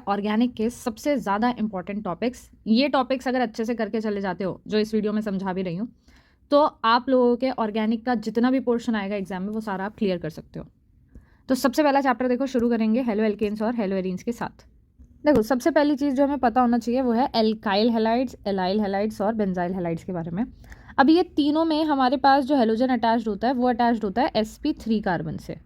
Organic के सबसे ज़्यादा इंपॉर्टेंट टॉपिक्स। ये टॉपिक्स अगर अच्छे से करके चले जाते हो, जो इस वीडियो में समझा भी रही हूँ, तो आप लोगों के ऑर्गेनिक का जितना भी पोर्शन आएगा एग्जाम में वो सारा आप क्लियर कर सकते हो। तो सबसे पहला चैप्टर देखो, शुरू करेंगे हेलो एल्केन्स और हेलो एरीन्स के साथ। देखो, सबसे पहली चीज़ जो हमें पता होना चाहिए वो है एल्काइल हैलाइड्स, एलाइल हैलाइड्स और बेंजाइल हैलाइड्स के बारे में। अब ये तीनों में हमारे पास जो हेलोजन अटैच्ड होता है वो अटैच्ड होता है sp3 कार्बन से।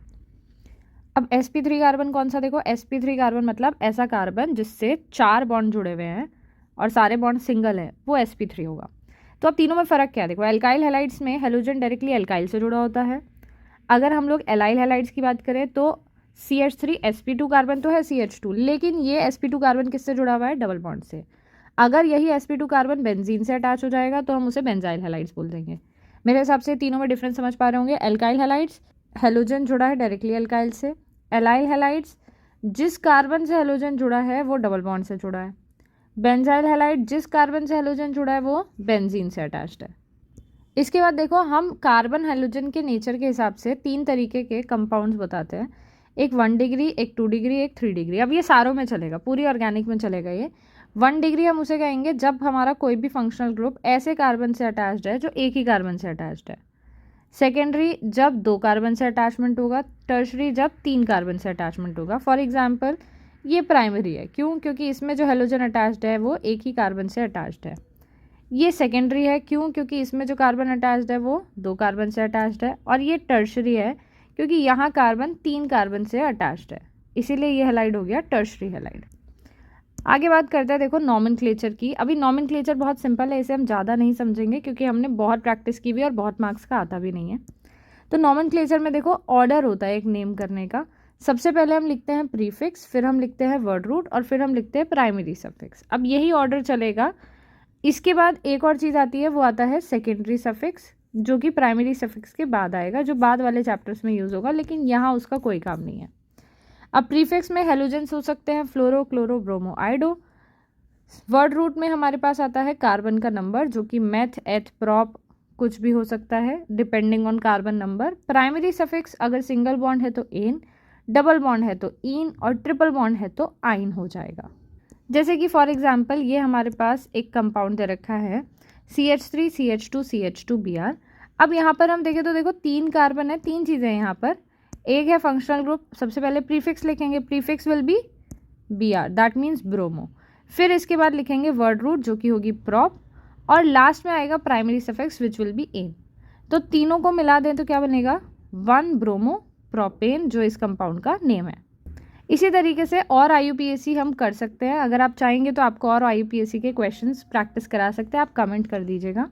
अब sp3 कार्बन कौन सा? देखो, sp3 कार्बन मतलब ऐसा कार्बन जिससे 4 बॉन्ड जुड़े हुए हैं और सारे बॉन्ड सिंगल हैं, वो sp3 होगा। तो अब तीनों में फ़र्क क्या है? देखो, एल्काइल हैलाइड्स में हेलोजन डायरेक्टली एल्काइल से जुड़ा होता है। अगर हम लोग एलाइल हैलाइड्स की बात करें तो CH3 sp2 कार्बन तो है CH2, लेकिन ये sp2 कार्बन किससे जुड़ा हुआ है? डबल बॉन्ड से। अगर यही sp2 कार्बन बेंजीन से अटैच हो जाएगा तो हम उसे बेंजाइल हैलाइड्स बोल देंगे। मेरे हिसाब से तीनों में डिफरेंस समझ पा रहे होंगे। एल्काइल हैलाइड्स, हेलोजन जुड़ा है डायरेक्टली एल्काइल से। एलाइल हैलाइड्स, जिस कार्बन से हेलोजन जुड़ा है वो डबल बॉन्ड से जुड़ा है। बेंजाइल हैलाइड, जिस कार्बन से हेलोजन जुड़ा है वो बेंजीन से अटैच्ड है। इसके बाद देखो, हम कार्बन हेलोजन के नेचर के हिसाब से 3 तरीके के कंपाउंड्स बताते हैं। एक 1 डिग्री, एक 2 डिग्री, एक 3 डिग्री। अब ये सारों में चलेगा, पूरी ऑर्गेनिक में चलेगा ये। 1 डिग्री हम उसे कहेंगे जब हमारा कोई भी फंक्शनल ग्रुप ऐसे कार्बन से अटैच्ड है जो एक ही कार्बन से अटैच्ड है। सेकेंडरी, जब 2 कार्बन से अटैचमेंट होगा। टर्शरी, जब 3 कार्बन से अटैचमेंट होगा। फॉर एग्जाम्पल, ये प्राइमरी है, क्यों? क्योंकि इसमें जो हेलोजन अटैच्ड है वो एक ही कार्बन से अटैच्ड है। ये सेकेंडरी है, क्यों? क्योंकि इसमें जो कार्बन अटैच्ड है वो 2 कार्बन से अटैच्ड है। और ये टर्शरी है, क्योंकि यहाँ कार्बन 3 कार्बन से अटैच्ड है, इसीलिए ये हैलाइड हो गया टर्शरी हैलाइड। आगे बात करते हैं देखो नॉमेनक्लेचर की। अभी नॉमेनक्लेचर बहुत सिंपल है, इसे हम ज़्यादा नहीं समझेंगे क्योंकि हमने बहुत प्रैक्टिस की भी और बहुत मार्क्स का आता भी नहीं है। तो नॉमेनक्लेचर में देखो ऑर्डर होता है एक नेम करने का। सबसे पहले हम लिखते हैं प्रीफिक्स, फिर हम लिखते हैं वर्ड रूट और फिर हम लिखते हैं प्राइमरी सफिक्स। अब यही ऑर्डर चलेगा। इसके बाद एक और चीज़ आती है, वो आता है सेकेंडरी सफिक्स, जो कि प्राइमरी सफिक्स के बाद आएगा, जो बाद वाले चैप्टर्स में यूज़ होगा, लेकिन यहाँ उसका कोई काम नहीं है। अब प्रीफिक्स में हेलोजेंस हो सकते हैं फ्लोरो, क्लोरो, ब्रोमो, आइडो। वर्ड रूट में हमारे पास आता है कार्बन का नंबर, जो कि मेथ, एथ, प्रॉप कुछ भी हो सकता है depending on carbon number. Primary suffix अगर सिंगल बॉन्ड है तो एन, डबल बॉन्ड है तो इन और ट्रिपल बॉन्ड है तो आइन हो जाएगा। जैसे कि फॉर एग्जांपल ये हमारे पास एक कंपाउंड दे रखा है CH3 CH2 CH2Br। अब यहाँ पर हम देखें तो देखो 3 कार्बन है, 3 चीज़ें हैं यहाँ पर। एक है फंक्शनल ग्रुप, सबसे पहले प्रीफिक्स लिखेंगे, prefix will be Br, that means bromo. फिर इसके बाद लिखेंगे वर्ड रूट जो कि होगी प्रॉप, और लास्ट में आएगा primary suffix which will be N. तो तीनों को मिला दें तो क्या बनेगा? 1 ब्रोमो प्रोपेन, जो इस कंपाउंड का नेम है। इसी तरीके से और IUPAC हम कर सकते हैं। अगर आप चाहेंगे तो आपको और IUPAC के क्वेश्चंस प्रैक्टिस करा सकते हैं, आप कमेंट कर दीजिएगा।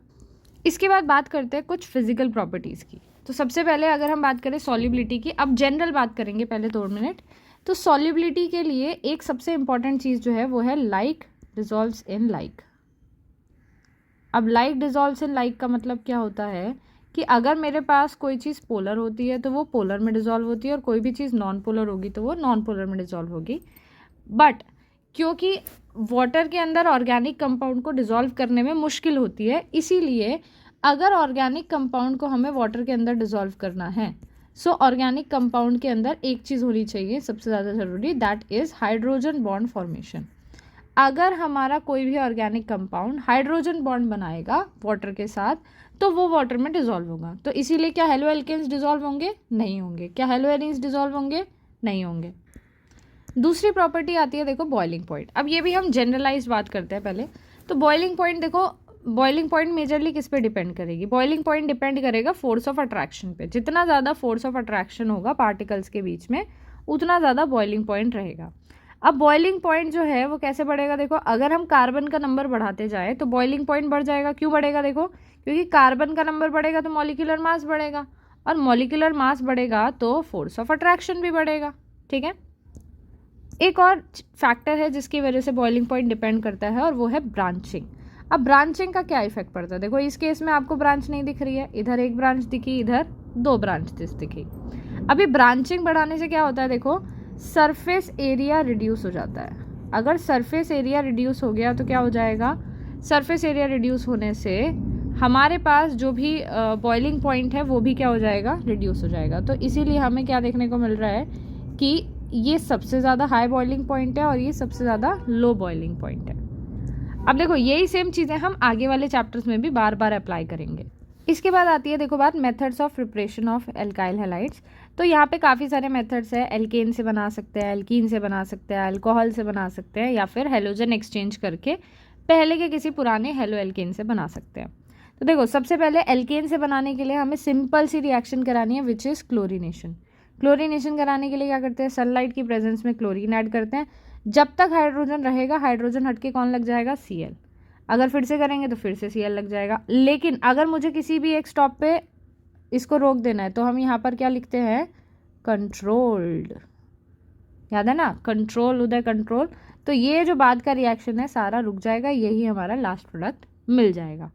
इसके बाद बात करते हैं कुछ फिजिकल प्रॉपर्टीज़ की। तो सबसे पहले अगर हम बात करें सॉल्युबिलिटी की, अब जनरल बात करेंगे पहले 2 मिनट। तो सॉल्युबिलिटी के लिए एक सबसे इंपॉर्टेंट चीज़ जो है वो है लाइक डिजॉल्व्स इन लाइक। अब लाइक डिजॉल्व्स इन लाइक का मतलब क्या होता है कि अगर मेरे पास कोई चीज़ पोलर होती है तो वो पोलर में डिजॉल्व होती है, और कोई भी चीज़ नॉन पोलर होगी तो वो नॉन पोलर में डिजॉल्व होगी। बट क्योंकि वाटर के अंदर ऑर्गेनिक कंपाउंड को डिजॉल्व करने में मुश्किल होती है, इसीलिए अगर ऑर्गेनिक कंपाउंड को हमें वाटर के अंदर डिजॉल्व करना है, सो ऑर्गेनिक कंपाउंड के अंदर एक चीज़ होनी चाहिए सबसे ज़्यादा ज़रूरी, that is hydrogen bond formation. अगर हमारा कोई भी ऑर्गेनिक कंपाउंड हाइड्रोजन बॉन्ड बनाएगा वाटर के साथ तो वो वाटर में डिजॉल्व होगा। तो इसीलिए क्या हेलो एल्केन्स डिजॉल्व होंगे? नहीं होंगे। क्या हेलो एरीन्स डिजॉल्व होंगे? नहीं होंगे। दूसरी प्रॉपर्टी आती है देखो बॉइलिंग पॉइंट। अब ये भी हम जनरलाइज बात करते हैं पहले। तो बॉइलिंग पॉइंट देखो, बॉइलिंग पॉइंट मेजरली किस पे डिपेंड करेगी? बॉइलिंग पॉइंट डिपेंड करेगा फोर्स ऑफ अट्रैक्शन पे। जितना ज़्यादा फोर्स ऑफ अट्रैक्शन होगा पार्टिकल्स के बीच में, उतना ज़्यादा बॉइलिंग पॉइंट रहेगा। अब बॉइलिंग पॉइंट जो है वो कैसे बढ़ेगा? देखो, अगर हम कार्बन का नंबर बढ़ाते जाए तो बॉइलिंग पॉइंट बढ़ जाएगा। क्यों बढ़ेगा? देखो, क्योंकि कार्बन का नंबर बढ़ेगा तो मॉलिक्यूलर मास बढ़ेगा, और मॉलिक्यूलर मास बढ़ेगा तो फोर्स ऑफ अट्रैक्शन भी बढ़ेगा। ठीक है। एक और फैक्टर है जिसकी वजह से बॉइलिंग पॉइंट डिपेंड करता है, और वो है ब्रांचिंग। अब ब्रांचिंग का क्या इफेक्ट पड़ता है? देखो, इस केस में आपको ब्रांच नहीं दिख रही है, इधर एक ब्रांच दिखी, इधर 2 ब्रांच दिखी। अभी ब्रांचिंग बढ़ाने से क्या होता है? देखो, सरफेस एरिया रिड्यूस हो जाता है। अगर सरफेस एरिया रिड्यूस हो गया तो क्या हो जाएगा? सरफेस एरिया रिड्यूस होने से हमारे पास जो भी बॉइलिंग पॉइंट है वो भी क्या हो जाएगा? रिड्यूस हो जाएगा। तो इसीलिए हमें क्या देखने को मिल रहा है कि ये सबसे ज़्यादा हाई बॉइलिंग पॉइंट है और ये सबसे ज़्यादा लो बॉइलिंग पॉइंट है। अब देखो यही सेम चीज़ें हम आगे वाले चैप्टर्स में भी बार बार अप्लाई करेंगे। इसके बाद आती है देखो बात methods of preparation of alkyl halides. तो यहाँ पे काफ़ी सारे मेथड्स है, एल्केन से बना सकते हैं, एल्कीन से बना सकते हैं, अल्कोहल से बना सकते हैं, या फिर हेलोजन एक्सचेंज करके पहले के किसी पुराने हेलो एल्केन से बना सकते हैं। तो देखो सबसे पहले एल्केन से बनाने के लिए हमें सिंपल सी रिएक्शन करानी है विच इज़ क्लोरीनेशन। क्लोरीनेशन कराने के लिए क्या करते हैं, सनलाइट की प्रेजेंस में क्लोरीन ऐड करते हैं। जब तक हाइड्रोजन रहेगा हाइड्रोजन हटके कौन लग जाएगा, Cl। अगर फिर से करेंगे तो फिर से Cl लग जाएगा। लेकिन अगर मुझे किसी भी एक स्टॉप पे इसको रोक देना है तो हम यहाँ पर क्या लिखते हैं, कंट्रोल्ड। याद है ना, कंट्रोल उदय कंट्रोल। तो ये जो बाद का रिएक्शन है सारा रुक जाएगा, यही हमारा लास्ट प्रोडक्ट मिल जाएगा।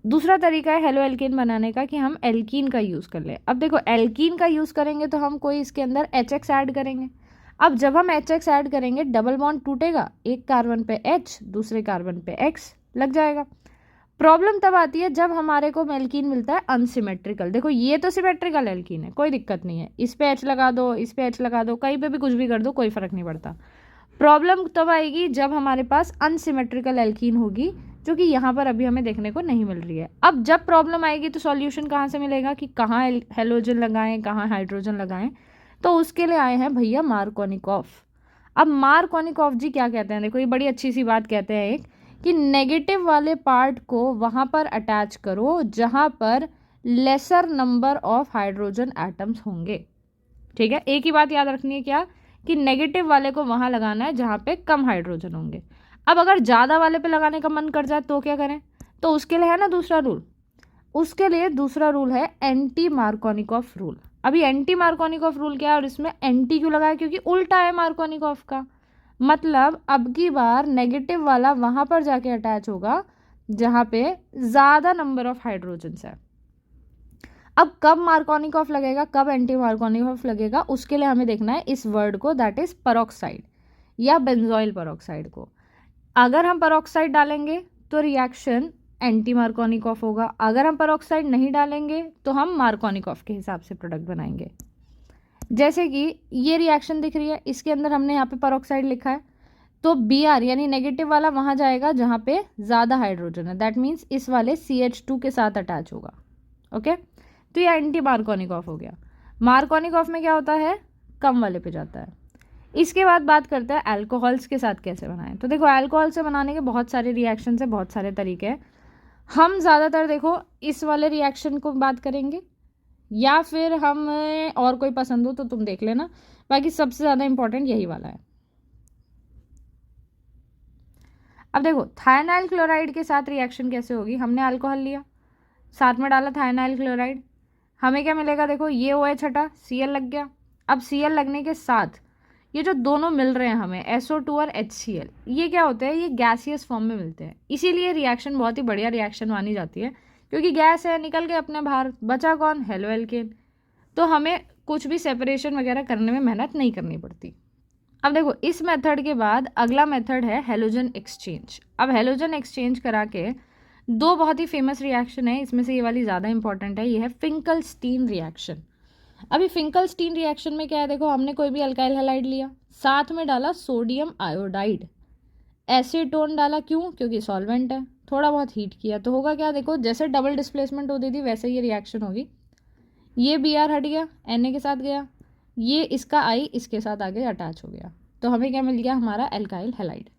दूसरा तरीका है हेलो एल्केन बनाने का कि हम एल्कीन का यूज़ कर लें। अब देखो एल्कीन का यूज़ करेंगे तो हम कोई इसके अंदर HX ऐड करेंगे। अब जब हम HX ऐड करेंगे डबल बॉन्ड टूटेगा, एक कार्बन पे H दूसरे कार्बन पे X लग जाएगा। प्रॉब्लम तब आती है जब हमारे को एल्कीन मिलता है अनसिमेट्रिकल। देखो ये तो सिमेट्रिकल एल्कीन है, कोई दिक्कत नहीं है, इस पे H लगा दो, इस पे H लगा दो, कहीं पे भी कुछ भी कर दो, कोई फ़र्क नहीं पड़ता। प्रॉब्लम तब आएगी जब हमारे पास अनसिमेट्रिकल एल्कीन होगी, जो कि यहाँ पर अभी हमें देखने को नहीं मिल रही है। अब जब प्रॉब्लम आएगी तो सॉल्यूशन कहाँ से मिलेगा कि कहाँ हेलोजन लगाएं, कहाँ हाइड्रोजन लगाएं। तो उसके लिए आए हैं भैया मार्कोनिकॉफ। अब मार्कोनिकॉफ जी क्या कहते हैं, देखो ये बड़ी अच्छी सी बात कहते हैं एक, कि नेगेटिव वाले पार्ट को वहाँ पर अटैच करो जहाँ पर laser number of hydrogen atoms होंगे। ठीक है, एक ही बात याद रखनी है क्या, कि नेगेटिव वाले को वहाँ लगाना है जहाँ पे कम हाइड्रोजन होंगे। अब अगर ज़्यादा वाले पे लगाने का मन कर जाए तो क्या करें, तो उसके लिए है ना दूसरा रूल, उसके लिए दूसरा रूल है एंटी मार्कोनिकॉफ रूल। अभी एंटी मार्कोनिकॉफ रूल क्या है और इसमें एंटी क्यों लगाया, क्योंकि उल्टा है मार्कोनिकॉफ का। मतलब अब की बार नेगेटिव वाला वहाँ पर जाके अटैच होगा जहाँ पे ज़्यादा नंबर ऑफ हाइड्रोजन्स है। अब कब मार्कोनिकॉफ लगेगा, कब एंटी मार्कोनिकॉफ लगेगा, उसके लिए हमें देखना है इस वर्ड को, दैट इज पेरोक्साइड या बेंजोइल पेरोक्साइड को। अगर हम पेरोक्साइड डालेंगे तो रिएक्शन एंटी मार्कोनिकॉफ होगा, अगर हम पेरोक्साइड नहीं डालेंगे तो हम मार्कोनिकॉफ के हिसाब से प्रोडक्ट बनाएंगे। जैसे कि ये रिएक्शन दिख रही है, इसके अंदर हमने यहाँ पे पेरोक्साइड लिखा है, तो Br यानी नेगेटिव वाला वहाँ जाएगा जहाँ पे ज़्यादा हाइड्रोजन है, दैट मीन्स इस वाले CH2 के साथ अटैच होगा। ओके, तो ये एंटी मार्कोनिकॉफ हो गया। मार्कोनिकॉफ में क्या होता है, कम वाले पे जाता है। इसके बाद बात करते हैं अल्कोहल्स के साथ कैसे बनाएं। तो देखो अल्कोहल से बनाने के बहुत सारे रिएक्शन है, बहुत सारे तरीके हैं। हम ज़्यादातर देखो इस वाले रिएक्शन को बात करेंगे, या फिर हम और कोई पसंद हो तो तुम देख लेना, बाकी सबसे ज़्यादा इंपॉर्टेंट यही वाला है। अब देखो थायनाइल क्लोराइड के साथ रिएक्शन कैसे होगी, हमने अल्कोहल लिया, साथ में डाला थायनाइल क्लोराइड, हमें क्या मिलेगा, देखो ये OH हटा, Cl लग गया। अब Cl लगने के साथ ये जो दोनों मिल रहे हैं हमें SO2 और HCl, ये क्या होते हैं, ये गैसियस फॉर्म में मिलते हैं। इसीलिए रिएक्शन बहुत ही बढ़िया रिएक्शन मानी जाती है, क्योंकि गैस है, निकल के अपने बाहर, बचा कौन, हेलो एल्केन। तो हमें कुछ भी सेपरेशन वगैरह करने में मेहनत नहीं करनी पड़ती। अब देखो इस मेथड के बाद अगला मेथड है हेलोजन एक्सचेंज। अब हेलोजन एक्सचेंज करा के दो बहुत ही फेमस रिएक्शन है, इसमें से ये वाली ज़्यादा इंपॉर्टेंट है, ये है फिंकलस्टीन रिएक्शन। अभी फिंकलस्टीन रिएक्शन में क्या है, देखो हमने कोई भी अल्काइल हैलाइड लिया, साथ में डाला सोडियम आयोडाइड, एसीटोन डाला, क्यों, क्योंकि सॉल्वेंट है, थोड़ा बहुत हीट किया, तो होगा क्या, देखो जैसे डबल डिस्प्लेसमेंट होती थी वैसे ये रिएक्शन होगी। ये Br हट गया, Na के साथ गया, ये इसका I इसके साथ आगे अटैच हो गया, तो हमें क्या मिल गया, हमारा अल्काइल हैलाइड।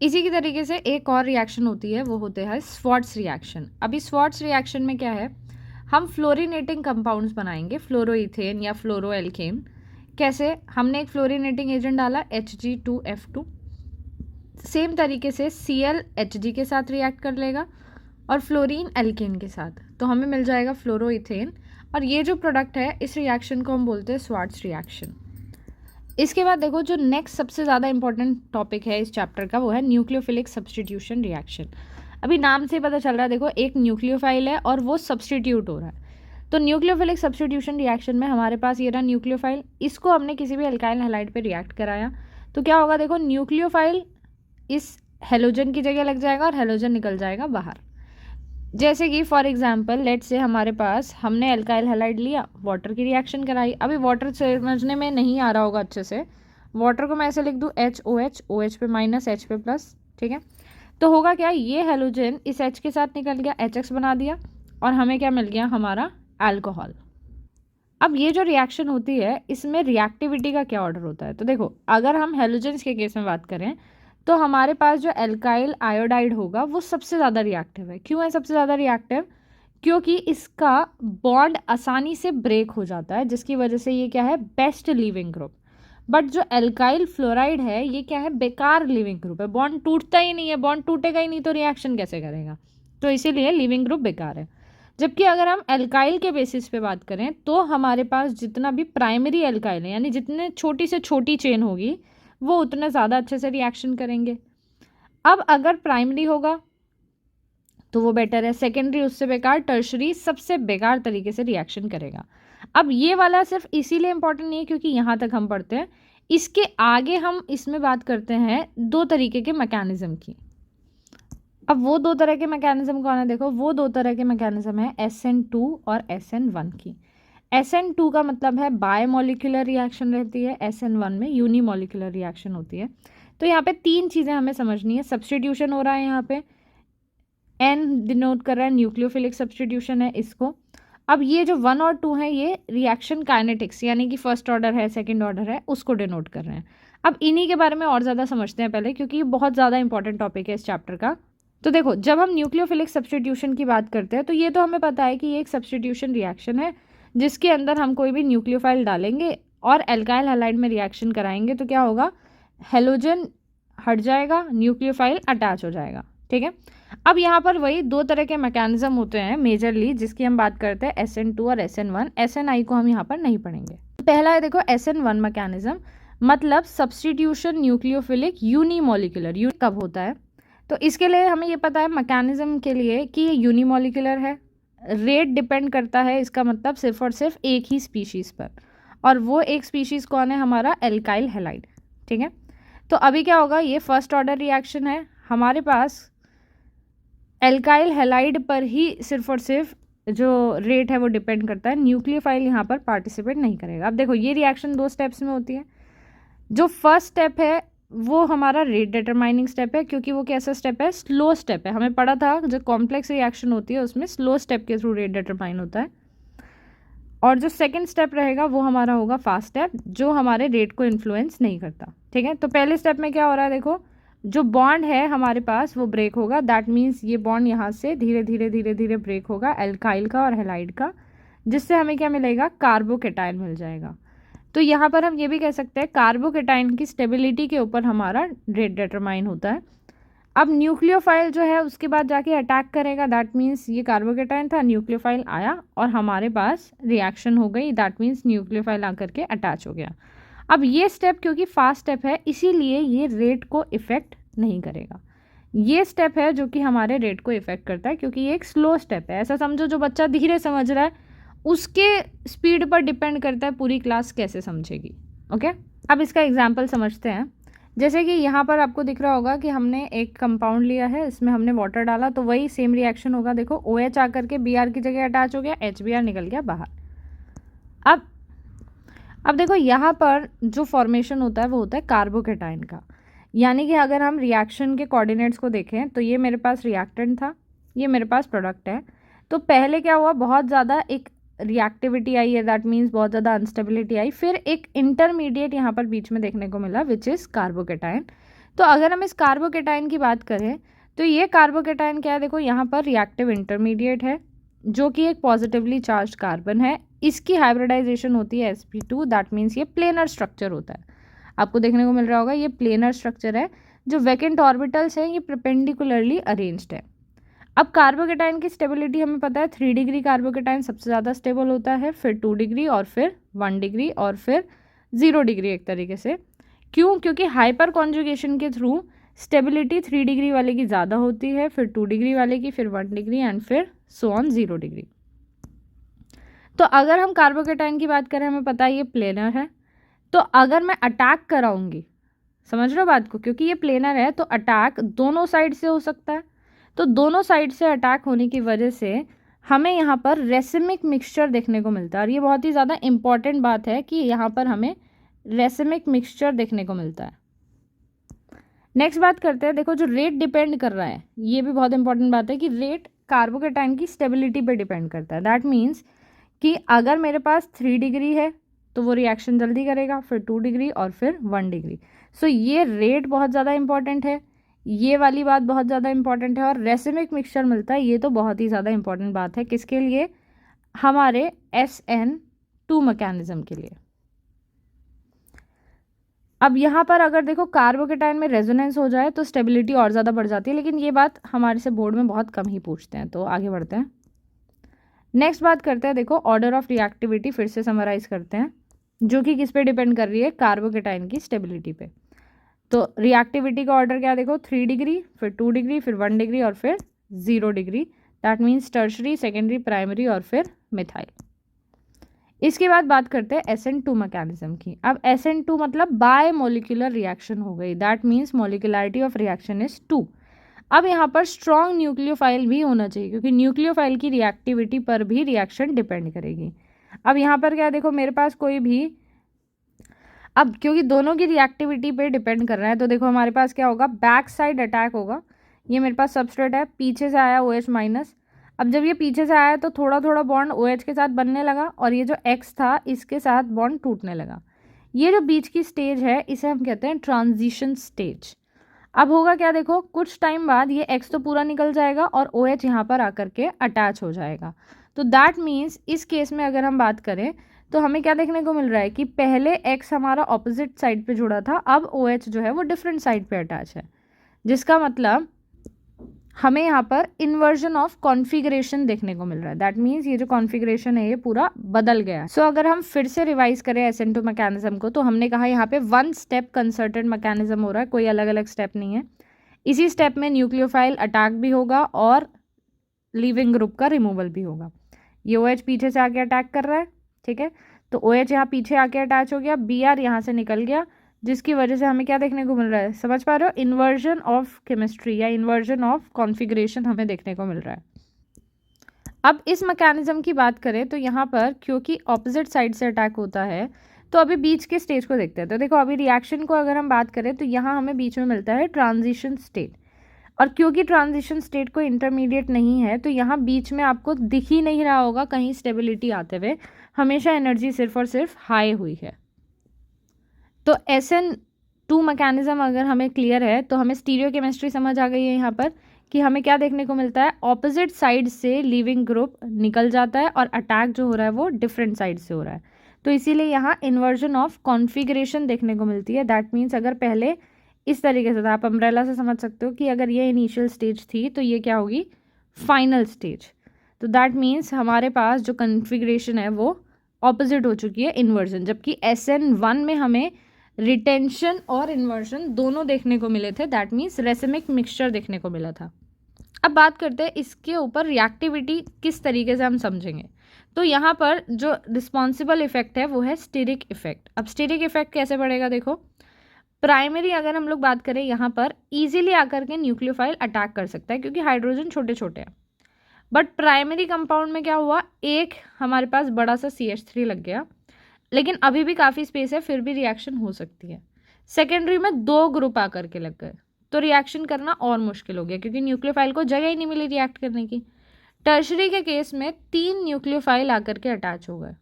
इसी की तरीके से एक और रिएक्शन होती है, वो होते हैं स्वार्ट्स रिएक्शन। अभी स्वार्ट्स रिएक्शन में क्या है, हम फ्लोरीनेटिंग कंपाउंड्स बनाएंगे, फ्लोरोइथेन या फ्लोरोएल्केन। कैसे, हमने एक फ्लोरीनेटिंग एजेंट डाला Hg2F2, सेम तरीके से Cl Hg के साथ रिएक्ट कर लेगा और फ्लोरीन एल्केन के साथ, तो हमें मिल जाएगा फ्लोरोइथेन। और ये जो प्रोडक्ट है इस रिएक्शन को हम बोलते हैं स्वार्ट्स रिएक्शन। इसके बाद देखो जो नेक्स्ट सबसे ज़्यादा इंपॉर्टेंट टॉपिक है इस चैप्टर का, वो है न्यूक्लियोफिलिक सब्सटीट्यूशन रिएक्शन। अभी नाम से पता चल रहा है, देखो एक न्यूक्लियोफाइल है और वो सब्सटीट्यूट हो रहा है, तो न्यूक्लियोफिलिक सब्सटीट्यूशन रिएक्शन में हमारे पास ये रहा न्यूक्लियोफाइल, इसको हमने किसी भी अल्काइल हैलाइड पे रिएक्ट कराया, तो क्या होगा, देखो न्यूक्लियोफाइल इस हेलोजन की जगह लग जाएगा और हेलोजन निकल जाएगा बाहर। जैसे कि फॉर एग्जांपल लेट्स से हमारे पास हमने अल्काइल हैलाइड लिया, वाटर की रिएक्शन कराई। अभी वाटर समझने में नहीं आ रहा होगा अच्छे से, वाटर को मैं ऐसे लिख दूँ HOH, OH पे माइनस H पे प्लस, ठीक है। तो होगा क्या, ये हेलोजन इस H के साथ निकल गया, HX बना दिया और हमें क्या मिल गया, हमारा अल्कोहल। अब ये जो रिएक्शन होती है इसमें रिएक्टिविटी का क्या ऑर्डर होता है, तो देखो अगर हम हेलोजेंस के केस में बात करें तो हमारे पास जो एल्काइल आयोडाइड होगा वो सबसे ज़्यादा रिएक्टिव है। क्यों है सबसे ज़्यादा रिएक्टिव, क्योंकि इसका बॉन्ड आसानी से ब्रेक हो जाता है, जिसकी वजह से ये क्या है, बेस्ट लिविंग ग्रुप। बट जो एल्काइल फ्लोराइड है ये क्या है, बेकार लिविंग ग्रुप है, बॉन्ड टूटता ही नहीं है, बॉन्ड टूटेगा ही नहीं तो रिएक्शन कैसे करेगा, तो इसीलिए लिविंग ग्रुप बेकार है। जबकि अगर हम एल्काइल के बेसिस पे बात करें तो हमारे पास जितना भी प्राइमरी एल्काइल है, यानी जितने छोटी से छोटी चेन होगी वो उतने ज़्यादा अच्छे से रिएक्शन करेंगे। अब अगर प्राइमरी होगा तो वो बेटर है, सेकेंडरी उससे बेकार, टर्शरी सबसे बेकार तरीके से रिएक्शन करेगा। अब ये वाला सिर्फ इसीलिए इंपॉर्टेंट नहीं है क्योंकि यहाँ तक हम पढ़ते हैं, इसके आगे हम इसमें बात करते हैं दो तरीके के मैकेनिज्म की। अब वो दो तरह के मैकेनिज्म कौन है, देखो वो दो तरह के मैकेनिज्म है SN2 और SN1 की। SN2 का मतलब है बायमोलिकुलर रिएक्शन रहती है, SN1 में यूनिमोलिकुलर रिएक्शन होती है। तो यहाँ पे तीन चीज़ें हमें समझनी है, सब्सटीट्यूशन हो रहा है यहाँ पे, N डिनोट कर रहा है न्यूक्लियोफिलिक सब्सटीट्यूशन है इसको। अब ये जो 1 और 2 है ये रिएक्शन काइनेटिक्स यानी कि फर्स्ट ऑर्डर है सेकंड ऑर्डर है उसको डिनोट कर रहे हैं। अब इन्हीं के बारे में और ज़्यादा समझते हैं पहले, क्योंकि ये बहुत ज़्यादा इंपॉर्टेंट टॉपिक है इस चैप्टर का। तो देखो जब हम न्यूक्लियोफिलिक सब्सटीट्यूशन की बात करते हैं तो ये तो हमें पता है कि ये एक सब्सटीट्यूशन रिएक्शन है जिसके अंदर हम कोई भी न्यूक्लियोफाइल डालेंगे और एल्काइल हैलाइड में रिएक्शन कराएंगे तो क्या होगा, हेलोजन हट जाएगा, न्यूक्लियोफाइल अटैच हो जाएगा, ठीक है। अब यहाँ पर वही दो तरह के मैकेनिज्म होते हैं मेजरली जिसकी हम बात करते हैं SN2 और SN1। SNI को हम यहाँ पर नहीं पढ़ेंगे। पहला है देखो SN1 मैकेनिज्म, मतलब सब्सटीट्यूशन न्यूक्लियोफिलिक यूनिमोलिकुलर। कब होता है, तो इसके लिए हमें ये पता है मैकेनिज्म के लिए कि ये यूनिमोलिकुलर है, रेट डिपेंड करता है इसका मतलब सिर्फ और सिर्फ एक ही स्पीशीज़ पर, और वो एक स्पीशीज़ कौन है, हमारा एल्काइल हैलाइड, ठीक है। तो अभी क्या होगा, ये फर्स्ट ऑर्डर रिएक्शन है, हमारे पास एल्काइल हैलाइड पर ही सिर्फ और सिर्फ जो रेट है वो डिपेंड करता है, न्यूक्लियोफाइल यहाँ पर पार्टिसिपेट नहीं करेगा। अब देखो ये रिएक्शन दो स्टेप्स में होती है। जो फर्स्ट स्टेप है वो हमारा रेट डिटरमाइनिंग स्टेप है, क्योंकि वो कैसा स्टेप है, स्लो स्टेप है। हमें पढ़ा था जो कॉम्प्लेक्स रिएक्शन होती है उसमें स्लो स्टेप के थ्रू रेट डिटरमाइन होता है। और जो सेकंड स्टेप रहेगा वो हमारा होगा फास्ट स्टेप, जो हमारे रेट को इन्फ्लुएंस नहीं करता, ठीक है। तो पहले स्टेप में क्या हो रहा है, देखो जो बॉन्ड है हमारे पास वो ब्रेक होगा, दैट मीन्स ये बॉन्ड यहाँ से धीरे धीरे धीरे धीरे ब्रेक होगा एल्काइल का और हैलाइड का, जिससे हमें क्या मिलेगा, कार्बोकेटाइन मिल जाएगा। तो यहाँ पर हम ये भी कह सकते हैं कार्बोकेटाइन की स्टेबिलिटी के ऊपर हमारा रेट डिटरमाइन होता है। अब न्यूक्लियोफाइल जो है उसके बाद जाके अटैक करेगा, दैट मीन्स ये कार्बोकेटाइन था, न्यूक्लियोफाइल आया और हमारे पास रिएक्शन हो गई, दैट मीन्स न्यूक्लियोफाइल आकर के अटैच हो गया। अब ये स्टेप क्योंकि फास्ट स्टेप है इसीलिए ये रेट को इफ़ेक्ट नहीं करेगा। ये स्टेप है जो कि हमारे रेट को इफ़ेक्ट करता है, क्योंकि ये एक स्लो स्टेप है। ऐसा समझो जो बच्चा धीरे समझ रहा है उसके स्पीड पर डिपेंड करता है पूरी क्लास कैसे समझेगी, ओके। अब इसका एग्जाम्पल समझते हैं। जैसे कि यहाँ पर आपको दिख रहा होगा कि हमने एक कंपाउंड लिया है, इसमें हमने वाटर डाला तो वही सेम रिएक्शन होगा। देखो OH आकर के Br की जगह अटैच हो गया, HBr निकल गया बाहर। अब देखो यहाँ पर जो फॉर्मेशन होता है वो होता है कार्बोकेटाइन का, यानी कि अगर हम रिएक्शन के कोऑर्डिनेट्स को देखें तो ये मेरे पास रिएक्टेंट था, ये मेरे पास प्रोडक्ट है। तो पहले क्या हुआ, बहुत ज़्यादा एक रिएक्टिविटी आई है, दैट मीन्स बहुत ज़्यादा अनस्टेबिलिटी आई, फिर एक इंटरमीडिएट यहाँ पर बीच में देखने को मिला विच इज़ कार्बोकेटाइन। तो अगर हम इस कार्बोकेटाइन की बात करें तो ये कार्बोकेटाइन क्या है, देखो यहाँ पर रिएक्टिव इंटरमीडिएट है जो कि एक पॉजिटिवली चार्ज कार्बन है, इसकी हाइब्रिडाइजेशन होती है sp2, दैट मीन्स ये प्लेनर स्ट्रक्चर होता है। आपको देखने को मिल रहा होगा ये प्लेनर स्ट्रक्चर है, जो वैकेंट ऑर्बिटल्स हैं ये परपेंडिकुलरली अरेंज्ड है। अब कार्बोकेटाइन की स्टेबिलिटी हमें पता है 3 डिग्री कार्बोकेटाइन सबसे ज़्यादा स्टेबल होता है, फिर 2 डिग्री और फिर 1 डिग्री और फिर 0 डिग्री एक तरीके से। क्यों, क्योंकि हाइपर कॉन्जुगेशन के थ्रू स्टेबिलिटी 3 डिग्री वाले की ज़्यादा होती है, फिर 2 डिग्री वाले की, फिर 1 डिग्री एंड फिर सो ऑन 0 डिग्री। तो अगर हम कार्बोकेटाइन की बात करें हमें पता है ये प्लेनर है, तो अगर मैं अटैक कराऊंगी, समझ रहे हो बात को, क्योंकि ये प्लेनर है तो अटैक दोनों साइड से हो सकता है। तो दोनों साइड से अटैक होने की वजह से हमें यहाँ पर रेसिमिक मिक्सचर देखने को मिलता है, और ये बहुत ही ज़्यादा इम्पॉर्टेंट बात है कि यहाँ पर हमें रेसिमिक मिक्सचर देखने को मिलता है। नेक्स्ट बात करते हैं, देखो जो रेट डिपेंड कर रहा है, ये भी बहुत इंपॉर्टेंट बात है कि रेट कार्बोकेटाइन की स्टेबिलिटी पे डिपेंड करता है। दैट मीन्स कि अगर मेरे पास 3 डिग्री है तो वो रिएक्शन जल्दी करेगा, फिर 2 डिग्री और फिर 1 डिग्री। सो ये रेट बहुत ज़्यादा इंपॉर्टेंट है, ये वाली बात बहुत ज़्यादा इंपॉर्टेंट है। और रेसिमिक मिक्सचर मिलता है, ये तो बहुत ही ज़्यादा इंपॉर्टेंट बात है, किसके लिए, हमारे SN2 मैकेनिज्म के लिए। अब यहाँ पर अगर देखो कार्बोकेटाइन में रेजोनेंस हो जाए तो स्टेबिलिटी और ज़्यादा बढ़ जाती है, लेकिन ये बात हमारे से बोर्ड में बहुत कम ही पूछते हैं, तो आगे बढ़ते हैं। नेक्स्ट बात करते हैं, देखो ऑर्डर ऑफ रिएक्टिविटी फिर से समराइज करते हैं, जो कि किस पे डिपेंड कर रही है, कार्बोकेटाइन की स्टेबिलिटी पे। तो रिएक्टिविटी का ऑर्डर क्या, देखो 3 डिग्री, फिर 2 डिग्री, फिर 1 डिग्री और फिर 0 degree. That means tertiary, secondary, primary और फिर मिथाइल। इसके बाद बात करते हैं SN2 मैकेनिज्म की। अब SN2 मतलब बाय मोलिकुलर रिएक्शन हो गई, that means molecularity of reaction is 2। अब यहाँ पर स्ट्रॉन्ग न्यूक्लियोफाइल भी होना चाहिए, क्योंकि न्यूक्लियोफाइल की रिएक्टिविटी पर भी रिएक्शन डिपेंड करेगी। अब यहाँ पर क्या है, देखो मेरे पास कोई भी, अब क्योंकि दोनों की रिएक्टिविटी पे डिपेंड कर रहा है, तो देखो हमारे पास क्या होगा, बैक साइड अटैक होगा। ये मेरे पास सबस्ट्रेट है, पीछे से आया OH माइनस। अब जब ये पीछे से आया तो थोड़ा थोड़ा बॉन्ड OH के साथ बनने लगा, और ये जो X था इसके साथ बॉन्ड टूटने लगा। ये जो बीच की स्टेज है इसे हम कहते हैं ट्रांजिशन स्टेज। अब होगा क्या, देखो कुछ टाइम बाद ये X तो पूरा निकल जाएगा और OH यहाँ पर आकर के अटैच हो जाएगा। तो दैट मीन्स इस केस में अगर हम बात करें तो हमें क्या देखने को मिल रहा है कि पहले X हमारा ऑपोजिट साइड पे जुड़ा था, अब OH जो है वो डिफरेंट साइड पे अटैच है, जिसका मतलब हमें यहाँ पर इन्वर्जन ऑफ कॉन्फ़िगरेशन देखने को मिल रहा है। दैट मीन्स ये जो कॉन्फ़िगरेशन है ये पूरा बदल गया है। सो अगर हम फिर से रिवाइज करें SN2 मैकेनिज्म को, तो हमने कहा यहाँ पे 1 स्टेप कंसर्टेड मैकेनिज्म हो रहा है, कोई अलग अलग स्टेप नहीं है। इसी स्टेप में न्यूक्लियोफाइल अटैक भी होगा और लीविंग ग्रुप का रिमूवल भी होगा। ये OH पीछे से आके अटैक कर रहा है, ठीक है, तो OH यहाँ पीछे आके अटैच हो गया, Br यहाँ से निकल गया, जिसकी वजह से हमें क्या देखने को मिल रहा है, समझ पा रहे हो, इन्वर्जन ऑफ केमिस्ट्री या इन्वर्जन ऑफ कॉन्फ़िगरेशन हमें देखने को मिल रहा है। अब इस मैकेनिज्म की बात करें तो यहाँ पर क्योंकि ऑपोजिट साइड से अटैक होता है, तो अभी बीच के स्टेज को देखते हैं। तो देखो अभी रिएक्शन को अगर हम बात करें तो यहाँ हमें बीच में मिलता है ट्रांजिशन स्टेट, और क्योंकि ट्रांजिशन स्टेट को इंटरमीडिएट नहीं है तो यहाँ बीच में आपको दिख ही नहीं रहा होगा कहीं स्टेबिलिटी आते हुए, हमेशा एनर्जी सिर्फ और सिर्फ हाई हुई है। तो SN2 मैकेनिज्म अगर हमें क्लियर है तो हमें स्टीरियो केमिस्ट्री समझ आ गई है यहाँ पर कि हमें क्या देखने को मिलता है, ऑपोजिट साइड से लीविंग ग्रुप निकल जाता है और अटैक जो हो रहा है वो डिफरेंट साइड से हो रहा है, तो इसीलिए यहाँ इन्वर्जन ऑफ कॉन्फ़िगरेशन देखने को मिलती है। दैट मीन्स अगर पहले इस तरीके से था, आप अम्ब्रेला से समझ सकते हो कि अगर ये इनिशियल स्टेज थी तो ये क्या होगी, फाइनल स्टेज। तो दैट मीन्स हमारे पास जो कॉन्फ़िगरेशन है वो ऑपोजिट हो चुकी है, इन्वर्जन, जबकि SN1 में हमें रिटेंशन और इन्वर्जन दोनों देखने को मिले थे। दैट मीन्स रेसिमिक मिक्सचर देखने को मिला था। अब बात करते हैं इसके ऊपर रिएक्टिविटी किस तरीके से हम समझेंगे। तो यहाँ पर जो रिस्पॉन्सिबल इफेक्ट है वो है स्टीरिक इफेक्ट। अब स्टीरिक इफेक्ट कैसे पड़ेगा, देखो प्राइमरी अगर हम लोग बात करें यहाँ पर ईजिली आकर के न्यूक्लियोफाइल अटैक कर सकता है क्योंकि हाइड्रोजन छोटे छोटे हैं, बट प्राइमरी कंपाउंड में क्या हुआ, एक हमारे पास बड़ा सा CH3 लग गया, लेकिन अभी भी काफ़ी स्पेस है, फिर भी रिएक्शन हो सकती है। सेकेंडरी में 2 ग्रुप आकर के लग गए तो रिएक्शन करना और मुश्किल हो गया क्योंकि न्यूक्लियोफाइल को जगह ही नहीं मिली रिएक्ट करने की। टर्शरी के केस में 3 न्यूक्लियोफाइल आकर के अटैच हो गए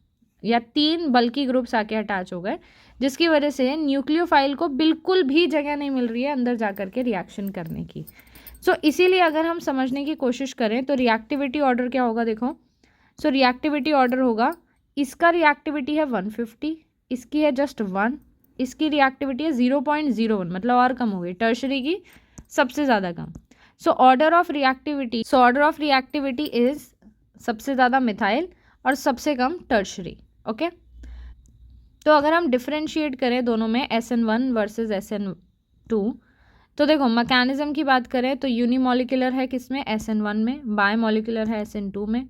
या 3 बल्कि ग्रुप्स आके अटैच हो गए, जिसकी वजह से न्यूक्लियोफाइल को बिल्कुल भी जगह नहीं मिल रही है अंदर जाकर के रिएक्शन करने की। सो इसीलिए अगर हम समझने की कोशिश करें तो रिएक्टिविटी ऑर्डर क्या होगा, देखो सो रिएक्टिविटी ऑर्डर होगा, इसका रिएक्टिविटी है 150, इसकी है जस्ट 1, इसकी रिएक्टिविटी है 0.01, मतलब और कम हो गई, टर्शरी की सबसे ज़्यादा कम। So order of reactivity is सबसे ज़्यादा मिथाइल और सबसे कम टर्शरी। ओके, तो अगर हम डिफरेंशिएट करें दोनों में SN1 वर्सेस SN2, तो देखो मैकेनिज्म की बात करें तो यूनिमोलिकुलर है किसमें, SN1 में, बायमोलिकुलर है SN2 में।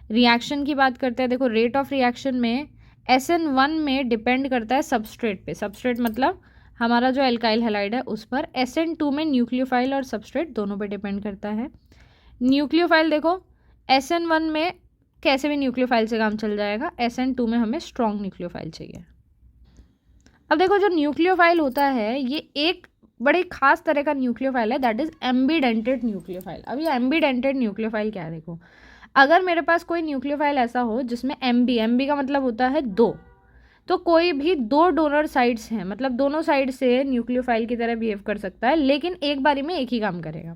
रिएक्शन की बात करते हैं, देखो रेट ऑफ रिएक्शन में SN1 में डिपेंड करता है सबस्ट्रेट पे, सबस्ट्रेट मतलब हमारा जो एल्काइल हैलाइड है उस पर। SN2 में न्यूक्लियोफाइल और सबस्ट्रेट दोनों पे डिपेंड करता है। न्यूक्लियोफाइल देखो SN1 में कैसे भी न्यूक्लियोफाइल से काम चल जाएगा, SN2 में हमें स्ट्रॉन्ग न्यूक्लियोफाइल चाहिए। अब देखो जो न्यूक्लियोफाइल होता है ये एक बड़े खास तरह का न्यूक्लियोफाइल है, दैट इज एम्बीडेंटेड न्यूक्लियोफाइल। अब ये एम्बीडेंटेड न्यूक्लियोफाइल क्या है, देखो अगर मेरे पास कोई न्यूक्लियोफाइल ऐसा हो जिसमें एमबी का मतलब होता है दो, तो कोई भी दो डोनर साइड्स हैं, मतलब दोनों साइड से न्यूक्लियोफाइल की तरह बिहेव कर सकता है, लेकिन एक बारी में एक ही काम करेगा।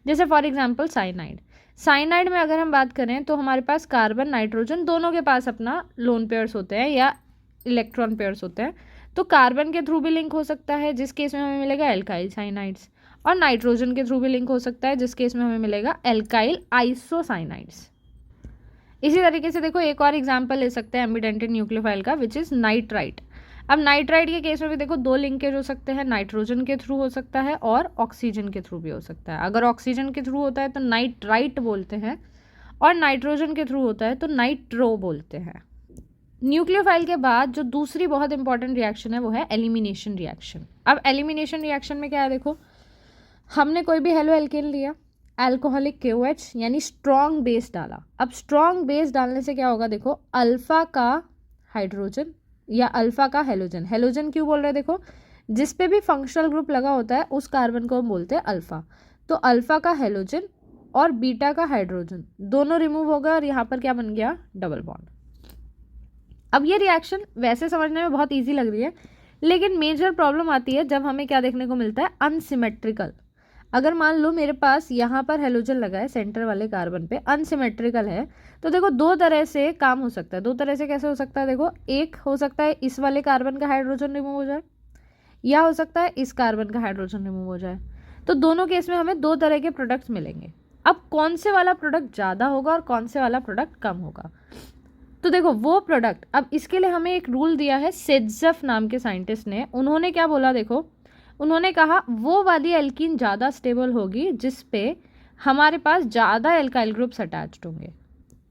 जैसे फॉर एग्जांपल साइनाइड में अगर हम बात करें तो हमारे पास कार्बन नाइट्रोजन दोनों के पास अपना लोन पेयर्स होते हैं या इलेक्ट्रॉन पेयर्स होते हैं, तो कार्बन के थ्रू भी लिंक हो सकता है जिस केस में हमें मिलेगा एल्काइल साइनाइड्स, और नाइट्रोजन के थ्रू भी लिंक हो सकता है जिस केस में हमें मिलेगा एल्काइल आइसोसाइनाइड्स। इसी तरीके से देखो एक और एग्जांपल ले सकते हैं एम्बीडेंटेड न्यूक्लियोफाइल का, विच इज़ नाइट्राइट। अब नाइट्राइट के केस में भी देखो दो लिंकेज हो सकते हैं, नाइट्रोजन के थ्रू हो सकता है और ऑक्सीजन के थ्रू भी हो सकता है। अगर ऑक्सीजन के थ्रू होता है तो नाइट्राइट बोलते हैं, और नाइट्रोजन के थ्रू होता है तो नाइट्रो बोलते हैं। न्यूक्लियोफाइल के बाद जो दूसरी बहुत इंपॉर्टेंट रिएक्शन है वो है एलिमिनेशन रिएक्शन। अब एलिमिनेशन रिएक्शन में क्या है, देखो हमने कोई भी हेलो एल्केन लिया, अल्कोहलिक KOH यानी स्ट्रॉन्ग बेस डाला। अब स्ट्रॉन्ग बेस डालने से क्या होगा, देखो अल्फा का हाइड्रोजन या अल्फा का हेलोजन, हेलोजन क्यों बोल रहे हैं, देखो जिस पे भी फंक्शनल ग्रुप लगा होता है उस कार्बन को हम बोलते हैं अल्फा, तो अल्फा का हेलोजन और बीटा का हाइड्रोजन दोनों रिमूव होगा और यहाँ पर क्या बन गया, डबल बॉन्ड। अब ये रिएक्शन वैसे समझने में बहुत ईजी लग रही है, लेकिन मेजर प्रॉब्लम आती है जब हमें क्या देखने को मिलता है, अनसिमेट्रिकल। अगर मान लो मेरे पास यहाँ पर हेलोजन लगा है सेंटर वाले कार्बन पे, अनसिमेट्रिकल है, तो देखो दो तरह से काम हो सकता है। दो तरह से कैसे हो सकता है, देखो एक हो सकता है इस वाले कार्बन का हाइड्रोजन रिमूव हो जाए, या हो सकता है इस कार्बन का हाइड्रोजन रिमूव हो जाए। तो दोनों केस में हमें दो तरह के प्रोडक्ट्स मिलेंगे। अब कौन से वाला प्रोडक्ट ज़्यादा होगा और कौन से वाला प्रोडक्ट कम होगा, तो देखो वो प्रोडक्ट, अब इसके लिए हमें एक रूल दिया है सेड्जफ नाम के साइंटिस्ट ने। उन्होंने क्या बोला, देखो उन्होंने कहा वो वाली एल्कीन ज़्यादा स्टेबल होगी जिस पे हमारे पास ज़्यादा एल्काइल ग्रुप्स अटैच्ड होंगे।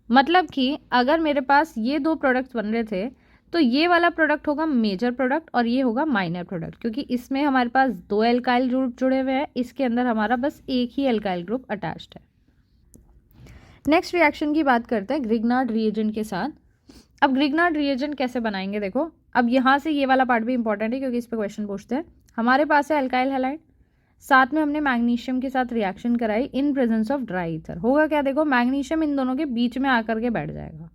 मतलब कि अगर मेरे पास ये दो प्रोडक्ट्स बन रहे थे तो ये वाला प्रोडक्ट होगा मेजर प्रोडक्ट और ये होगा माइनर प्रोडक्ट, क्योंकि इसमें हमारे पास दो एल्काइल ग्रुप जुड़े हुए हैं, इसके अंदर हमारा बस एक ही एल्काइल ग्रुप अटैच्ड है। नेक्स्ट रिएक्शन की बात करते हैं ग्रिग्नार्ड रिएजेंट के साथ। अब ग्रिग्नार्ड रिएजेंट कैसे बनाएंगे, देखो अब यहाँ से ये वाला पार्ट भी इंपॉर्टेंट है क्योंकि इस पर क्वेश्चन पूछते हैं। हमारे पास है अल्काइल हैलाइड, साथ में हमने मैग्नीशियम के साथ रिएक्शन कराई in presence of dry ether. होगा क्या, देखो मैग्नीशियम इन दोनों के बीच में आकर के बैठ जाएगा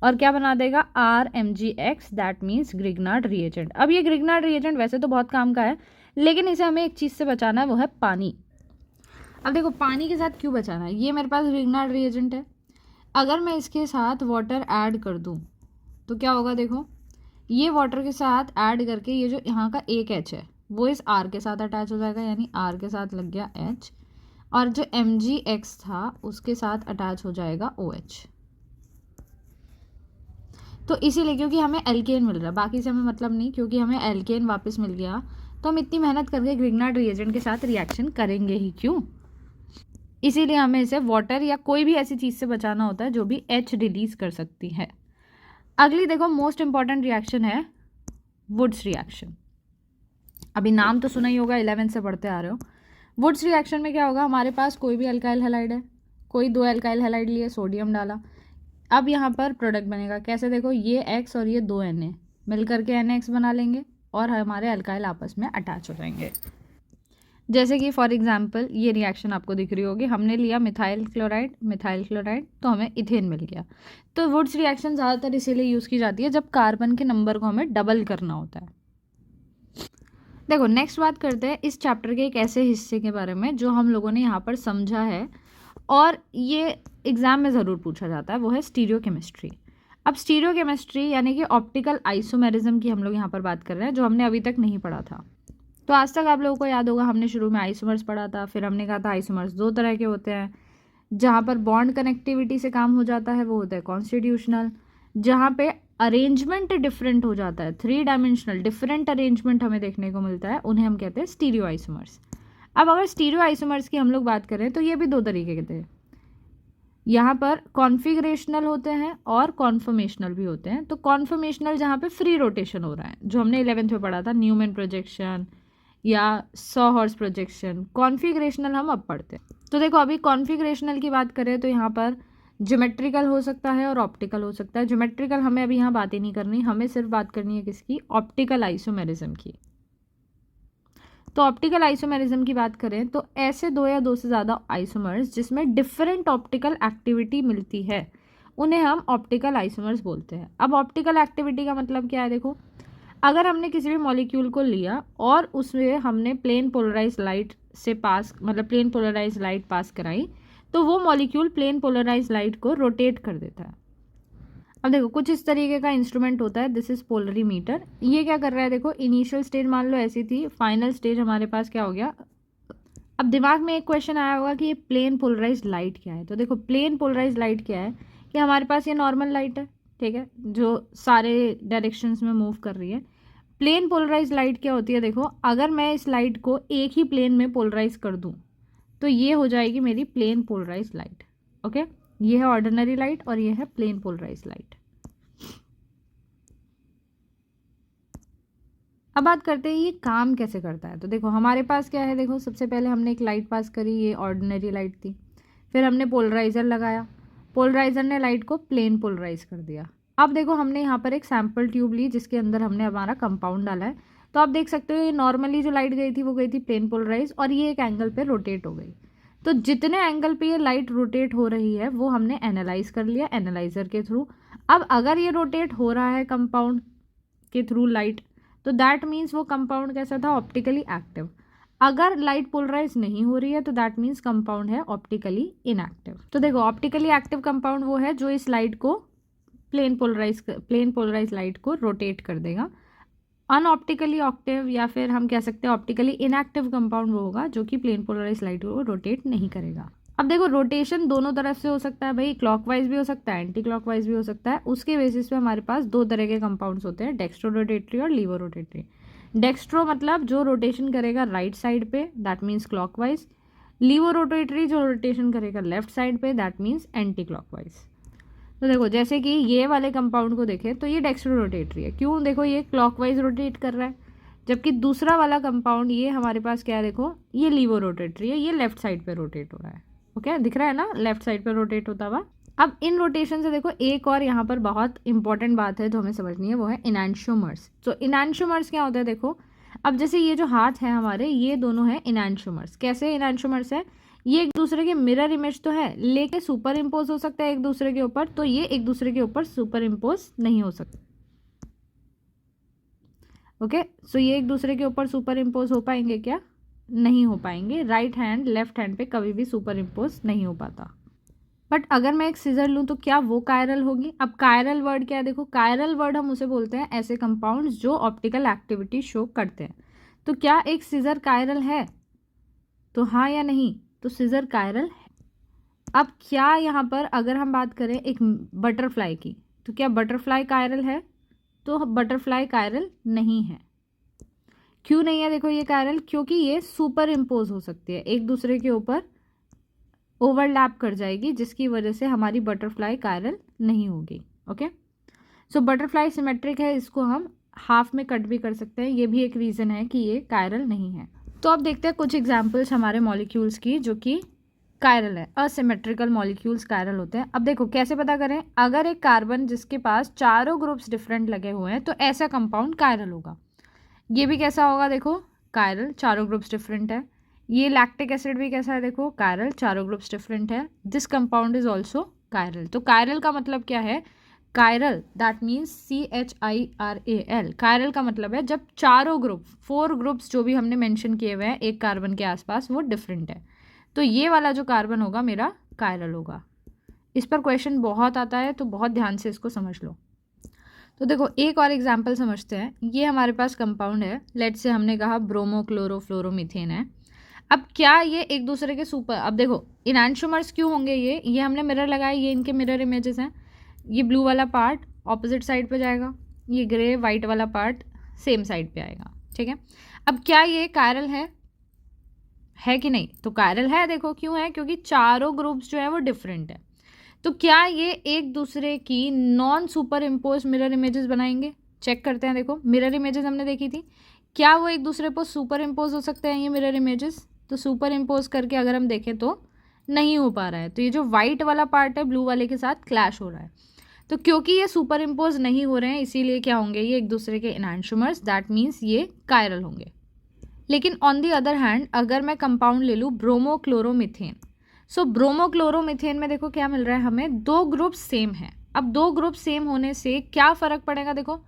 और क्या बना देगा, RMgX, that means Grignard reagent. अब ये ग्रिग्नार्ड रिएजेंट वैसे तो बहुत काम का है, लेकिन इसे हमें एक चीज़ से बचाना है, वो है पानी। अब देखो पानी के साथ क्यों बचाना है, ये मेरे पास ग्रिग्नार्ड रिएजेंट है, अगर मैं इसके साथ वाटर ऐड कर दूँ तो क्या होगा, देखो ये वाटर के साथ ऐड करके ये जो यहाँ का एक H है वो इस R के साथ अटैच हो जाएगा, यानी R के साथ लग गया H, और जो MgX था उसके साथ अटैच हो जाएगा OH। तो इसीलिए क्योंकि हमें एल्केन मिल रहा है, बाकी से हमें मतलब नहीं, क्योंकि हमें एल्केन वापस मिल गया तो हम इतनी मेहनत करके ग्रिग्नार्ड रिएजेंट के साथ रिएक्शन करेंगे ही क्यों। इसीलिए हमें इसे वाटर या कोई भी ऐसी चीज़ से बचाना होता है जो भी H रिलीज कर सकती है। अगली देखो मोस्ट इंपॉर्टेंट रिएक्शन है वुड्स रिएक्शन। अभी नाम तो सुना ही होगा, 11th से पढ़ते आ रहे हो। वुड्स रिएक्शन में क्या होगा, हमारे पास कोई भी अल्काइल हैलाइड है, कोई दो अल्काइल हैलाइड लिए, सोडियम डाला, अब यहाँ पर प्रोडक्ट बनेगा कैसे, देखो ये X और ये दो Na मिल करके NX बना लेंगे और हमारे अल्काइल आपस में अटैच हो जाएंगे। जैसे कि फॉर एग्जांपल ये रिएक्शन आपको दिख रही होगी, हमने लिया मिथाइल क्लोराइड तो हमें इथेन मिल गया। तो वुड्स रिएक्शन ज़्यादातर इसीलिए यूज़ की जाती है जब कार्बन के नंबर को हमें डबल करना होता है। देखो नेक्स्ट बात करते हैं इस चैप्टर के एक ऐसे हिस्से के बारे में जो हम लोगों ने यहाँ पर समझा है और ये एग्ज़ाम में ज़रूर पूछा जाता है, वो है स्टीरियोकेमिस्ट्री। अब स्टीरियोकेमिस्ट्री यानी कि ऑप्टिकल आइसोमेरिज्म की हम लोग यहाँ पर बात कर रहे हैं, जो हमने अभी तक नहीं पढ़ा था। तो आज तक आप लोगों को याद होगा हमने शुरू में आइसोमर्स पढ़ा था, फिर हमने कहा था आइसोमर्स दो तरह के होते हैं, जहाँ पर बॉन्ड कनेक्टिविटी से काम हो जाता है वो होता है कॉन्स्टिट्यूशनल, जहाँ पे अरेंजमेंट डिफरेंट हो जाता है, 3 डायमेंशनल डिफरेंट अरेंजमेंट हमें देखने को मिलता है, उन्हें हम कहते हैं स्टीरियो आइसोमर्स। अब अगर स्टीरियो आइसोमर्स की हम लोग बात करें तो ये भी दो तरीके के थे, यहाँ पर कॉन्फिगरेशनल होते हैं और कॉन्फर्मेशनल भी होते हैं। तो कॉन्फर्मेशनल जहाँ पे फ्री रोटेशन हो रहा है, जो हमने 11th में पढ़ा था, न्यूमैन प्रोजेक्शन या 100 हॉर्स प्रोजेक्शन, कॉन्फ़िगरेशनल हम अब पढ़ते हैं। तो देखो अभी कॉन्फ़िगरेशनल की बात करें तो यहाँ पर ज्योमेट्रिकल हो सकता है और ऑप्टिकल हो सकता है। ज्योमेट्रिकल हमें अभी यहाँ बात ही नहीं करनी, हमें सिर्फ बात करनी है किसकी, ऑप्टिकल आइसोमेरिज्म की। तो ऑप्टिकल आइसोमेरिज्म की बात करें तो ऐसे दो या दो से ज़्यादा आइसोमर्स जिसमें डिफरेंट ऑप्टिकल एक्टिविटी मिलती है उन्हें हम ऑप्टिकल आइसोमर्स बोलते हैं। अब ऑप्टिकल एक्टिविटी का मतलब क्या है, देखो अगर हमने किसी भी मॉलिक्यूल को लिया और उसमें हमने प्लेन पोलराइज लाइट से पास मतलब प्लेन पोलराइज लाइट पास कराई तो वो मॉलिक्यूल प्लेन पोलराइज लाइट को रोटेट कर देता है। अब देखो कुछ इस तरीके का इंस्ट्रूमेंट होता है, दिस इज पोलरीमीटर। ये क्या कर रहा है, देखो इनिशियल स्टेज मान लो ऐसी थी, फाइनल स्टेज हमारे पास क्या हो गया। अब दिमाग में एक क्वेश्चन आया होगा कि ये प्लेन पोलराइज लाइट क्या है। तो देखो प्लेन पोलराइज लाइट क्या है कि हमारे पास ये नॉर्मल लाइट है, ठीक है, जो सारे डायरेक्शंस में मूव कर रही है। प्लेन पोलराइज लाइट क्या होती है, देखो अगर मैं इस लाइट को एक ही प्लेन में पोलराइज कर दूं तो ये हो जाएगी मेरी प्लेन पोलराइज लाइट। ओके, ये है ऑर्डिनरी लाइट और ये है प्लेन पोलराइज लाइट। अब बात करते हैं ये काम कैसे करता है। तो देखो हमारे पास क्या है, देखो सबसे पहले हमने एक लाइट पास करी, ये ऑर्डिनरी लाइट थी, फिर हमने पोलराइज़र लगाया, पोलराइज़र ने लाइट को प्लेन पोलराइज कर दिया। अब देखो हमने यहाँ पर एक सैम्पल ट्यूब ली जिसके अंदर हमने हमारा कंपाउंड डाला है। तो आप देख सकते हो ये नॉर्मली जो लाइट गई थी वो गई थी प्लेन पोलराइज और ये एक एंगल पे रोटेट हो गई। तो जितने एंगल पे ये लाइट रोटेट हो रही है वो हमने एनालाइज कर लिया एनालाइजर के थ्रू। अब अगर ये रोटेट हो रहा है कंपाउंड के थ्रू लाइट, तो दैट मीन्स वो कंपाउंड कैसा था, ऑप्टिकली एक्टिव। अगर लाइट पोलराइज नहीं हो रही है तो दैट मीन्स कंपाउंड है ऑप्टिकली इनएक्टिव। तो देखो ऑप्टिकली एक्टिव कंपाउंड वो है जो इस लाइट को प्लेन पोलराइज लाइट को रोटेट कर देगा। अनऑप्टिकली ऑक्टिव या फिर हम कह सकते हैं ऑप्टिकली इनएक्टिव कंपाउंड वो होगा जो कि प्लेन पोलराइज लाइट को रोटेट नहीं करेगा। अब देखो रोटेशन दोनों तरफ से हो सकता है भाई, क्लॉकवाइज भी हो सकता है, एंटी क्लॉकवाइज भी हो सकता है। उसके बेसिस पे हमारे पास दो तरह के कंपाउंड्स होते हैं, डेक्स्ट्रो रोटेटरी और लीवो रोटेटरी। डेक्स्ट्रो मतलब जो रोटेशन करेगा राइट साइड पे, that means clockwise. Levo rotatory जो रोटेशन करेगा लेफ्ट साइड पे, दैट मीन्स एंटी क्लॉकवाइज। तो देखो जैसे कि ये वाले कंपाउंड को देखें तो ये डेक्स्ट्रो रोटेटरी है, क्यों, देखो ये क्लॉकवाइज रोटेट कर रहा है, जबकि दूसरा वाला कंपाउंड ये हमारे पास क्या है, देखो ये लीवो रोटेटरी है, ये लेफ्ट साइड पे रोटेट हो रहा है। ओके, दिख रहा है ना, लेफ्ट साइड पे रोटेट होता हुआ। अब इन रोटेशन से देखो एक और यहाँ पर बहुत इंपॉर्टेंट बात है जो हमें समझनी है, वो है इनैंशियोमर्स। तो इनैंशियोमर्स क्या होता है, देखो अब जैसे ये जो हाथ है हमारे, ये दोनों हैं इनैंशियोमर्स। कैसे इनैंशियोमर्स है, ये एक दूसरे के मिरर इमेज तो है लेकिन सुपर इम्पोज हो सकता है एक दूसरे के ऊपर, तो ये एक दूसरे के ऊपर सुपर इम्पोज नहीं हो सकता। ओके, सो ये एक दूसरे के ऊपर सुपर इम्पोज हो पाएंगे क्या, नहीं हो पाएंगे। राइट हैंड लेफ्ट हैंड पे कभी भी सुपर इम्पोज नहीं हो पाता। बट अगर मैं एक सीजर लूँ तो क्या वो कायरल होगी। अब कायरल वर्ड क्या है, देखो कायरल वर्ड हम उसे बोलते हैं ऐसे कंपाउंड्स जो ऑप्टिकल एक्टिविटी शो करते हैं। तो क्या एक सीजर कायरल है, तो हाँ या नहीं, तो सीजर कायरल है। अब क्या यहाँ पर अगर हम बात करें एक बटरफ्लाई की, तो क्या बटरफ्लाई कायरल है, तो बटरफ्लाई कायरल नहीं है। क्यों नहीं है, देखो ये कायरल, क्योंकि ये सुपर इम्पोज हो सकती है, एक दूसरे के ऊपर ओवरलैप कर जाएगी जिसकी वजह से हमारी बटरफ्लाई कायरल नहीं होगी। ओके, सो बटरफ्लाई सिमेट्रिक है, इसको हम हाफ में कट भी कर सकते हैं, ये भी एक रीज़न है कि ये कायरल नहीं है। तो अब देखते हैं कुछ एग्जाम्पल्स हमारे मॉलिक्यूल्स की जो कि कायरल है। असिमेट्रिकल मॉलिक्यूल्स कायरल होते हैं। अब देखो कैसे पता करें, अगर एक कार्बन जिसके पास चारों ग्रुप्स डिफरेंट लगे हुए हैं तो ऐसा कंपाउंड कायरल होगा। ये भी कैसा होगा, देखो कायरल, चारों ग्रुप्स डिफरेंट है। ये लैक्टिक एसिड भी कैसा है, देखो कायरल, चारों ग्रुप्स डिफरेंट है। This compound is also chiral. तो कायरल का मतलब क्या है, chiral that means CHIRAL। Chiral का मतलब है जब चारों ग्रुप, 4 ग्रुप्स जो भी हमने मेंशन किए हुए हैं एक कार्बन के आसपास, वो डिफरेंट है। तो ये वाला जो कार्बन होगा मेरा कायरल होगा। इस पर क्वेश्चन बहुत आता है तो बहुत ध्यान से इसको समझ लो। तो देखो एक और एग्जांपल समझते हैं। ये हमारे पास कंपाउंड है, लेट्स से हमने कहा ब्रोमोक्लोरोफ्लोरोमीथेन है। अब क्या ये एक दूसरे के सुपर, अब देखो इनैंशियोमर्स क्यों होंगे, ये हमने मिरर लगाए, ये इनके मिरर इमेजेस हैं। ये ब्लू वाला पार्ट ऑपोजिट साइड पे जाएगा, ये ग्रे वाइट वाला पार्ट सेम साइड पे आएगा, ठीक है। अब क्या ये कायरल है कि नहीं, तो कायरल है। देखो क्यों है, क्योंकि चारों ग्रुप्स जो है वो डिफरेंट है। तो क्या ये एक दूसरे की non super impose mirror images बनाएंगे, चेक करते हैं। देखो मिरर इमेजेस हमने देखी थी, क्या वो एक दूसरे पर सुपर इम्पोज हो सकते हैं ये मिरर इमेजेस? तो सुपर इम्पोज करके अगर हम देखें तो नहीं हो पा रहा है। तो ये जो वाइट वाला पार्ट है ब्लू वाले के साथ क्लैश हो रहा है। तो क्योंकि ये सुपर इम्पोज नहीं हो रहे हैं इसीलिए क्या होंगे ये एक दूसरे के एनांशोमर्स, दैट मीन्स ये कायरल होंगे। लेकिन ऑन दी अदर हैंड अगर मैं कंपाउंड ले लूँ ब्रोमोक्लोरोमीथेन, सो ब्रोमोक्लोरोमीथेन में देखो क्या मिल रहा है हमें, दो ग्रुप सेम है। अब दो ग्रुप सेम होने से क्या फ़र्क पड़ेगा, देखो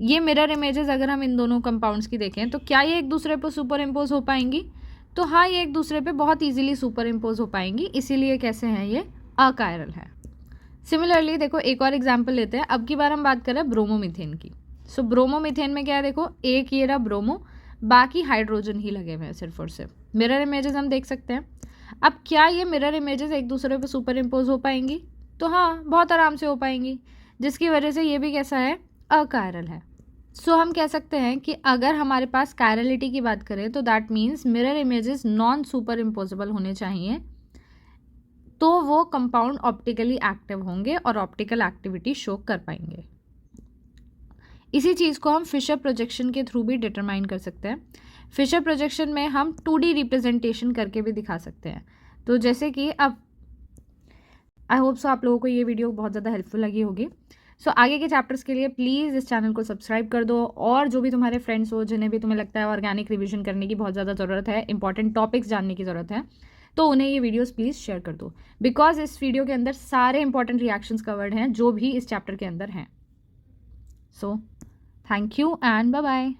ये मिरर इमेजेस अगर हम इन दोनों कंपाउंड्स की देखें तो क्या ये एक दूसरे पर सुपर इम्पोज हो पाएंगी? तो हाँ, ये एक दूसरे पे बहुत ईजिली सुपर इम्पोज हो पाएंगी, इसीलिए कैसे हैं ये अकायरल है। सिमिलरली देखो एक और एग्जाम्पल लेते हैं। अब की बार हम बात करें ब्रोमोमीथेन की। सो ब्रोमोमीथेन में क्या है, देखो एक ये रहा ब्रोमो, बाकी हाइड्रोजन ही लगे हुए हैं सिर्फ और सिर्फ। मिरर इमेजेस हम देख सकते हैं। अब क्या ये मिरर इमेजेस एक दूसरे पर सुपर इम्पोज हो पाएंगी? तो हाँ, बहुत आराम से हो पाएंगी, जिसकी वजह से ये भी कैसा है, अकायरल है। सो हम कह सकते हैं कि अगर हमारे पास कायरलिटी की बात करें तो that means mirror images non super imposable होने चाहिए, तो वो कंपाउंड ऑप्टिकली एक्टिव होंगे और ऑप्टिकल एक्टिविटी शो कर पाएंगे। इसी चीज़ को हम फिशर प्रोजेक्शन के थ्रू भी डिटरमाइन कर सकते हैं। फिशर प्रोजेक्शन में हम 2D रिप्रेजेंटेशन करके भी दिखा सकते हैं। तो जैसे कि अब आई होप सो आप लोगों को ये वीडियो बहुत ज़्यादा हेल्पफुल लगी होगी। सो आगे के चैप्टर्स के लिए प्लीज़ इस चैनल को सब्सक्राइब कर दो, और जो भी तुम्हारे फ्रेंड्स हो जिन्हें भी तुम्हें लगता है ऑर्गेनिक रिवीजन करने की बहुत ज़्यादा ज़रूरत है, इंपॉर्टेंट टॉपिक्स जानने की ज़रूरत है, तो उन्हें ये वीडियोस प्लीज़ शेयर कर दो, बिकॉज इस वीडियो के अंदर सारे इंपॉर्टेंट रिएक्शंस कवर्ड हैं जो भी इस चैप्टर के अंदर हैं। So thank you and bye bye.